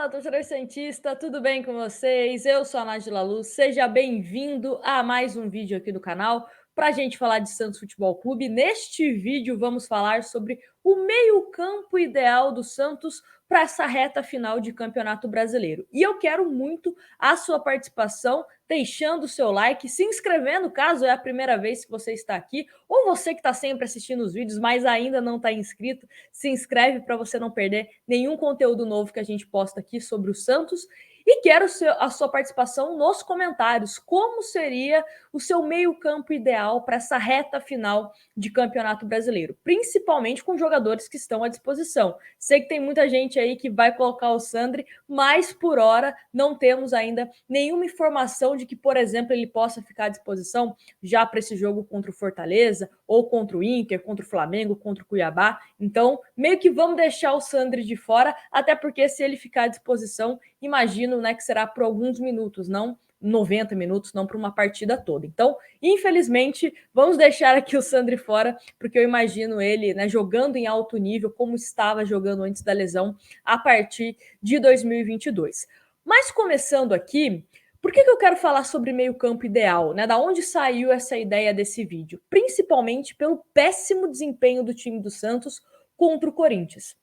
Fala, torcedor santista, tudo bem com vocês? Eu sou a Nájila Luz, seja bem-vindo a mais um vídeo aqui do canal para a gente falar de Santos Futebol Clube. Neste vídeo vamos falar sobre o meio-campo ideal do Santos para essa reta final de Campeonato Brasileiro. E eu quero muito a sua participação, deixando o seu like, se inscrevendo caso é a primeira vez que você está aqui, ou você que está sempre assistindo os vídeos, mas ainda não está inscrito, se inscreve para você não perder nenhum conteúdo novo que a gente posta aqui sobre o Santos. E quero a sua participação nos comentários. Como seria o seu meio-campo ideal para essa reta final de Campeonato Brasileiro? Principalmente com jogadores que estão à disposição. Sei que tem muita gente aí que vai colocar o Sandri, mas por hora não temos ainda nenhuma informação de que, por exemplo, ele possa ficar à disposição já para esse jogo contra o Fortaleza, ou contra o Inter, contra o Flamengo, contra o Cuiabá. Então, meio que vamos deixar o Sandri de fora, até porque se ele ficar à disposição, imagino, né, que será por alguns minutos, não 90 minutos, não para uma partida toda. Então, infelizmente, vamos deixar aqui o Sandri fora, porque eu imagino ele, né, jogando em alto nível, como estava jogando antes da lesão, a partir de 2022. Mas começando aqui, por que eu quero falar sobre meio-campo ideal, né? Da onde saiu essa ideia desse vídeo? Principalmente pelo péssimo desempenho do time do Santos contra o Corinthians.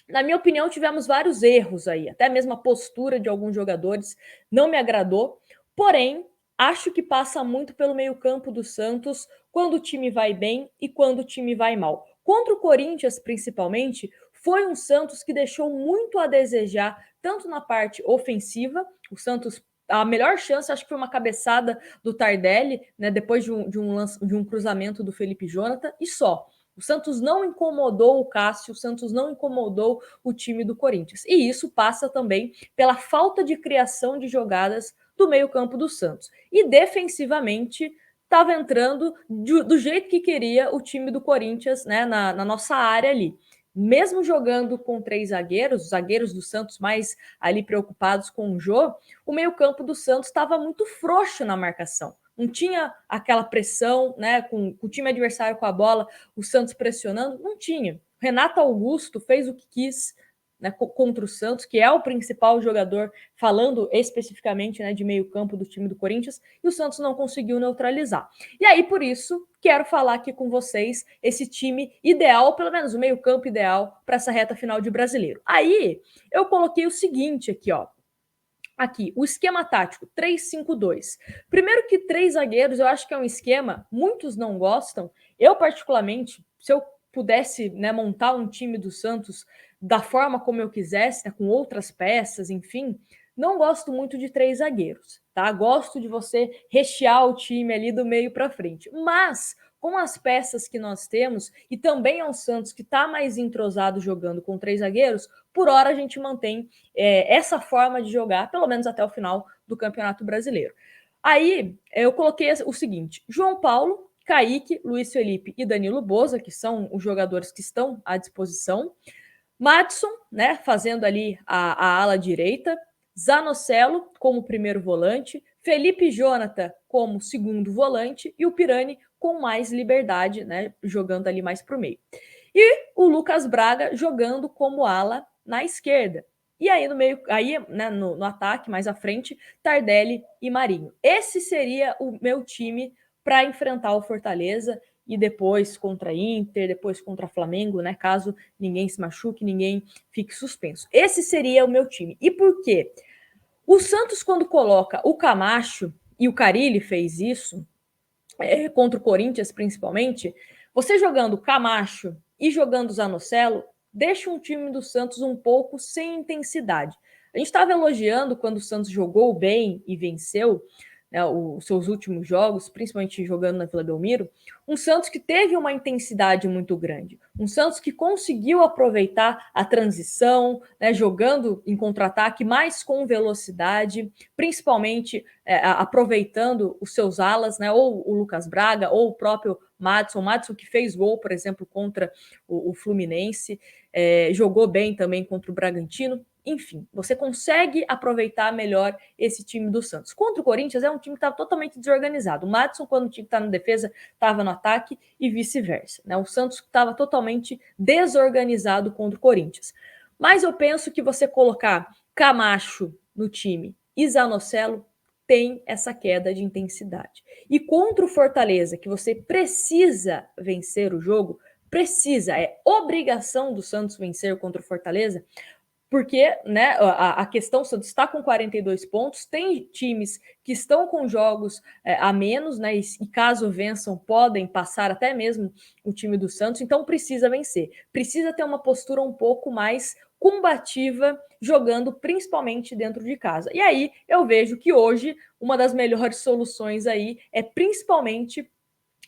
Na minha opinião, tivemos vários erros aí, até mesmo a postura de alguns jogadores não me agradou, porém, acho que passa muito pelo meio-campo do Santos quando o time vai bem e quando o time vai mal. Contra o Corinthians, principalmente, foi um Santos que deixou muito a desejar, tanto na parte ofensiva, o Santos a melhor chance, acho que foi uma cabeçada do Tardelli, né, depois de um cruzamento do Felipe Jonathan, e só. O Santos não incomodou o Cássio, o Santos não incomodou o time do Corinthians. E isso passa também pela falta de criação de jogadas do meio-campo do Santos. E defensivamente estava entrando do jeito que queria o time do Corinthians, né, na nossa área ali. Mesmo jogando com três zagueiros, os zagueiros do Santos mais ali preocupados com o Jô, o meio-campo do Santos estava muito frouxo na marcação. Não tinha aquela pressão, né, com o time adversário com a bola, o Santos pressionando, não tinha. Renato Augusto fez o que quis, né, contra o Santos, que é o principal jogador, falando especificamente, né, de meio campo do time do Corinthians, e o Santos não conseguiu neutralizar. E aí, por isso, quero falar aqui com vocês esse time ideal, pelo menos o meio campo ideal, para essa reta final de Brasileiro. Aí, eu coloquei o seguinte aqui, ó. Aqui, o esquema tático 3-5-2. Primeiro que três zagueiros, eu acho que é um esquema, muitos não gostam. Eu, particularmente, se eu pudesse, né, montar um time do Santos da forma como eu quisesse, né, com outras peças, enfim, não gosto muito de três zagueiros, tá? Gosto de você rechear o time ali do meio para frente. Mas com as peças que nós temos, e também é um Santos que está mais entrosado jogando com três zagueiros, por hora a gente mantém essa forma de jogar, pelo menos até o final do Campeonato Brasileiro. Aí eu coloquei o seguinte: João Paulo, Kaique, Luiz Felipe e Danilo Boza, que são os jogadores que estão à disposição. Madison, né, fazendo ali a ala direita. Zanocelo como primeiro volante. Felipe Jonathan como segundo volante. E o Pirani com mais liberdade, né, jogando ali mais para o meio. E o Lucas Braga jogando como ala na esquerda. E aí no meio, aí, né, no ataque, mais à frente, Tardelli e Marinho. Esse seria o meu time para enfrentar o Fortaleza e depois contra Inter, depois contra Flamengo, né? Caso ninguém se machuque, ninguém fique suspenso. Esse seria o meu time. E por quê? O Santos, quando coloca o Camacho, e o Carille fez isso, contra o Corinthians principalmente, você jogando Camacho e jogando Zanocelo, deixa um time do Santos um pouco sem intensidade. A gente estava elogiando quando o Santos jogou bem e venceu, né, os seus últimos jogos, principalmente jogando na Vila Belmiro, um Santos que teve uma intensidade muito grande, um Santos que conseguiu aproveitar a transição, né, jogando em contra-ataque, mais com velocidade, principalmente aproveitando os seus alas, né, ou o Lucas Braga, ou o próprio Madison que fez gol, por exemplo, contra o Fluminense, jogou bem também contra o Bragantino. Enfim, você consegue aproveitar melhor esse time do Santos. Contra o Corinthians, é um time que estava totalmente desorganizado. O Madison, quando tinha que estar na defesa, estava no ataque e vice-versa, né? O Santos estava totalmente desorganizado contra o Corinthians. Mas eu penso que você colocar Camacho no time e Zanocelo tem essa queda de intensidade. E contra o Fortaleza, que você precisa vencer o jogo, precisa, é obrigação do Santos vencer contra o Fortaleza, porque, né, a questão, o Santos está com 42 pontos, tem times que estão com jogos a menos, né, e caso vençam, podem passar até mesmo o time do Santos, então precisa vencer. Precisa ter uma postura um pouco mais combativa, jogando principalmente dentro de casa. E aí eu vejo que hoje uma das melhores soluções aí é principalmente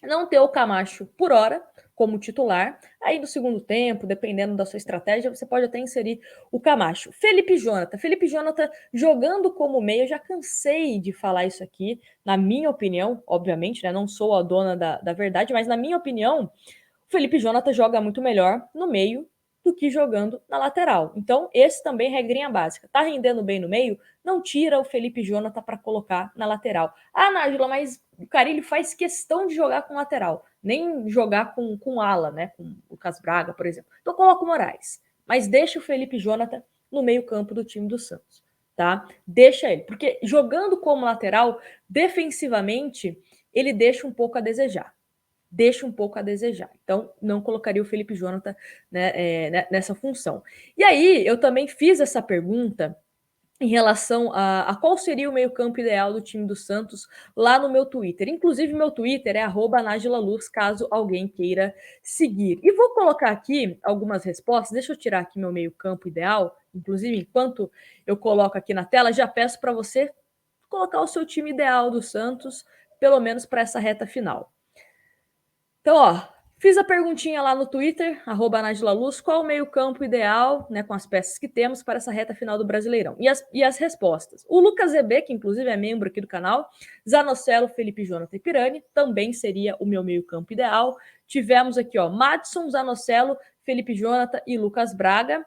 não ter o Camacho por hora como titular. Aí no segundo tempo, dependendo da sua estratégia, você pode até inserir o Camacho. Felipe Jonathan jogando como meia, eu já cansei de falar isso aqui, na minha opinião, obviamente, né? Não sou a dona da verdade, mas na minha opinião, o Felipe Jonathan joga muito melhor no meio do que jogando na lateral. Então, esse também é regrinha básica. Tá rendendo bem no meio? Não tira o Felipe Jonathan para colocar na lateral. Ah, Nájila, mas o Carille faz questão de jogar com lateral, nem jogar com ala, né? Com o Lucas Braga, por exemplo. Então coloca o Moraes, mas deixa o Felipe Jonathan no meio-campo do time do Santos, tá? Deixa ele, porque jogando como lateral, defensivamente, ele deixa um pouco a desejar. Deixa um pouco a desejar. Então, não colocaria o Felipe Jonathan, né, nessa função. E aí, eu também fiz essa pergunta em relação a qual seria o meio-campo ideal do time do Santos lá no meu Twitter. Inclusive, meu Twitter é @NágilaLuz, caso alguém queira seguir. E vou colocar aqui algumas respostas. Deixa eu tirar aqui meu meio-campo ideal. Inclusive, enquanto eu coloco aqui na tela, já peço para você colocar o seu time ideal do Santos, pelo menos para essa reta final. Então, ó, fiz a perguntinha lá no Twitter, @NágilaLuz, qual o meio-campo ideal, né, com as peças que temos para essa reta final do Brasileirão. E as respostas. O Lucas ZB, que inclusive é membro aqui do canal, Zanocelo, Felipe Jonathan e Pirani, também seria o meu meio-campo ideal. Tivemos aqui, ó, Madison, Zanocelo, Felipe Jonathan e Lucas Braga.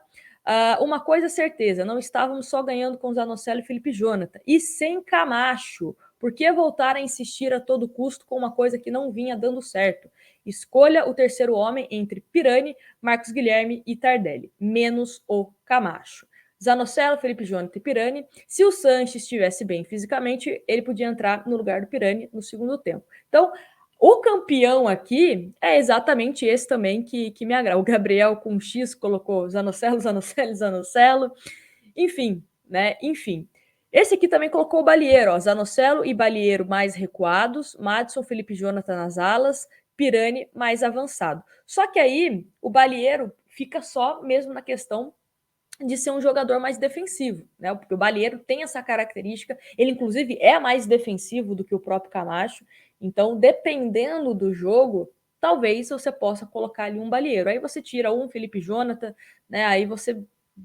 Uma coisa é certeza, não estávamos só ganhando com Zanocelo e Felipe Jonathan, e sem Camacho. Por que voltar a insistir a todo custo com uma coisa que não vinha dando certo? Escolha o terceiro homem entre Pirani, Marcos Guilherme e Tardelli, menos o Camacho. Zanocelo, Felipe Jonathan e Pirani. Se o Sanches estivesse bem fisicamente, ele podia entrar no lugar do Pirani no segundo tempo. Então, o campeão aqui é exatamente esse também que me agrada. O Gabriel com X colocou Zanocelo, Zanocelo, Zanocelo. Enfim, né? Enfim. Esse aqui também colocou o Balieiro, ó, Zanocelo e Balieiro mais recuados, Madison, Felipe Jonathan nas alas, Pirani mais avançado. Só que aí o Balieiro fica só mesmo na questão de ser um jogador mais defensivo, né? Porque o Balieiro tem essa característica, ele inclusive é mais defensivo do que o próprio Camacho, então dependendo do jogo, talvez você possa colocar ali um Balieiro. Aí você tira um Felipe Jonathan, né? Aí você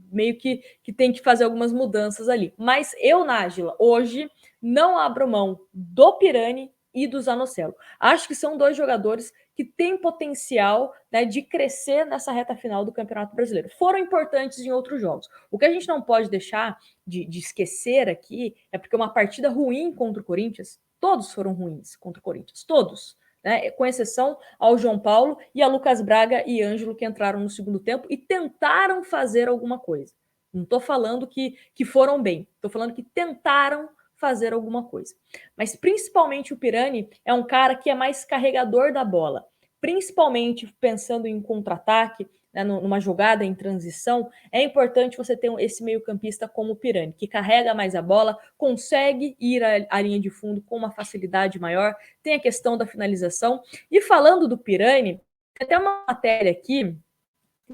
meio que tem que fazer algumas mudanças ali. Mas eu, Nájila, hoje não abro mão do Pirani e do Zanocelo. Acho que são dois jogadores que têm potencial, né, de crescer nessa reta final do Campeonato Brasileiro. Foram importantes em outros jogos. O que a gente não pode deixar de esquecer aqui é porque uma partida ruim contra o Corinthians, todos foram ruins contra o Corinthians, todos. Né, com exceção ao João Paulo e a Lucas Braga e Ângelo, que entraram no segundo tempo e tentaram fazer alguma coisa. Não estou falando que foram bem, estou falando que tentaram fazer alguma coisa. Mas principalmente o Pirani é um cara que é mais carregador da bola, principalmente pensando em contra-ataque, né, numa jogada em transição, é importante você ter esse meio-campista como o Pirani, que carrega mais a bola, consegue ir à linha de fundo com uma facilidade maior, tem a questão da finalização. E falando do Pirani, tem até uma matéria aqui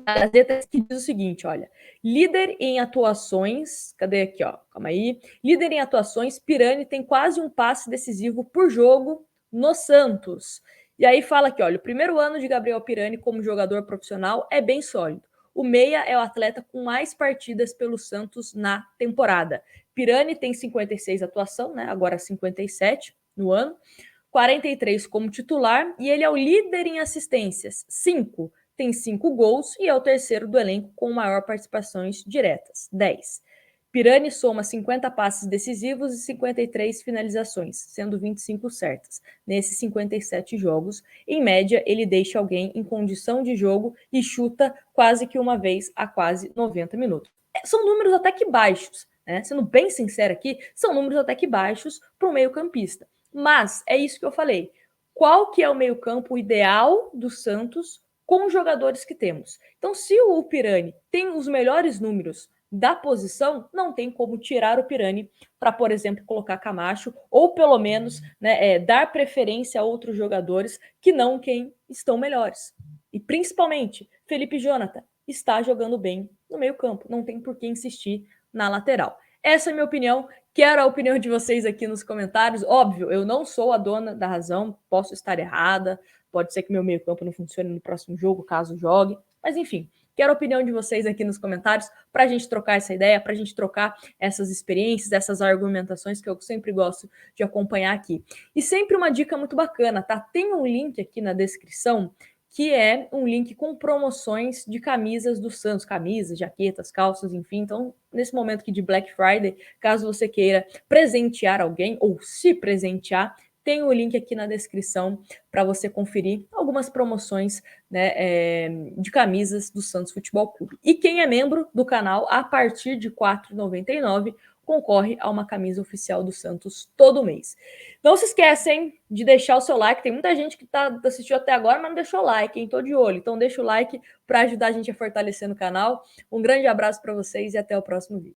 a Gazeta que diz o seguinte, olha, líder em atuações, cadê aqui, ó, calma aí, líder em atuações, Pirani tem quase um passe decisivo por jogo no Santos. E aí fala aqui, olha, o primeiro ano de Gabriel Pirani como jogador profissional é bem sólido. O meia é o atleta com mais partidas pelo Santos na temporada. Pirani tem 56 atuação, né, agora 57 no ano, 43 como titular, e ele é o líder em assistências, 5, tem 5 gols e é o terceiro do elenco com maior participações diretas, 10. Pirani soma 50 passes decisivos e 53 finalizações, sendo 25 certas. Nesses 57 jogos, em média, ele deixa alguém em condição de jogo e chuta quase que uma vez a quase 90 minutos. São números até que baixos, né? Sendo bem sincero aqui, são números até que baixos para um meio-campista. Mas é isso que eu falei. Qual que é o meio-campo ideal do Santos com os jogadores que temos? Então, se o Pirani tem os melhores números da posição, não tem como tirar o Pirani para, por exemplo, colocar Camacho, ou pelo menos, né, dar preferência a outros jogadores que não quem estão melhores. E principalmente, Felipe Jonathan está jogando bem no meio-campo, não tem por que insistir na lateral. Essa é a minha opinião. Quero a opinião de vocês aqui nos comentários. Óbvio, eu não sou a dona da razão, posso estar errada, pode ser que meu meio-campo não funcione no próximo jogo, caso jogue, mas enfim, quero a opinião de vocês aqui nos comentários para a gente trocar essa ideia, para a gente trocar essas experiências, essas argumentações que eu sempre gosto de acompanhar aqui. E sempre uma dica muito bacana, tá? Tem um link aqui na descrição que é um link com promoções de camisas do Santos, camisas, jaquetas, calças, enfim. Então, nesse momento aqui de Black Friday, caso você queira presentear alguém ou se presentear, tem o link aqui na descrição para você conferir algumas promoções, né, de camisas do Santos Futebol Clube. E quem é membro do canal, a partir de R$ 4,99, concorre a uma camisa oficial do Santos todo mês. Não se esquecem de deixar o seu like. Tem muita gente que assistiu até agora, mas não deixou o like, hein? Tô de olho. Então deixa o like para ajudar a gente a fortalecer no canal. Um grande abraço para vocês e até o próximo vídeo.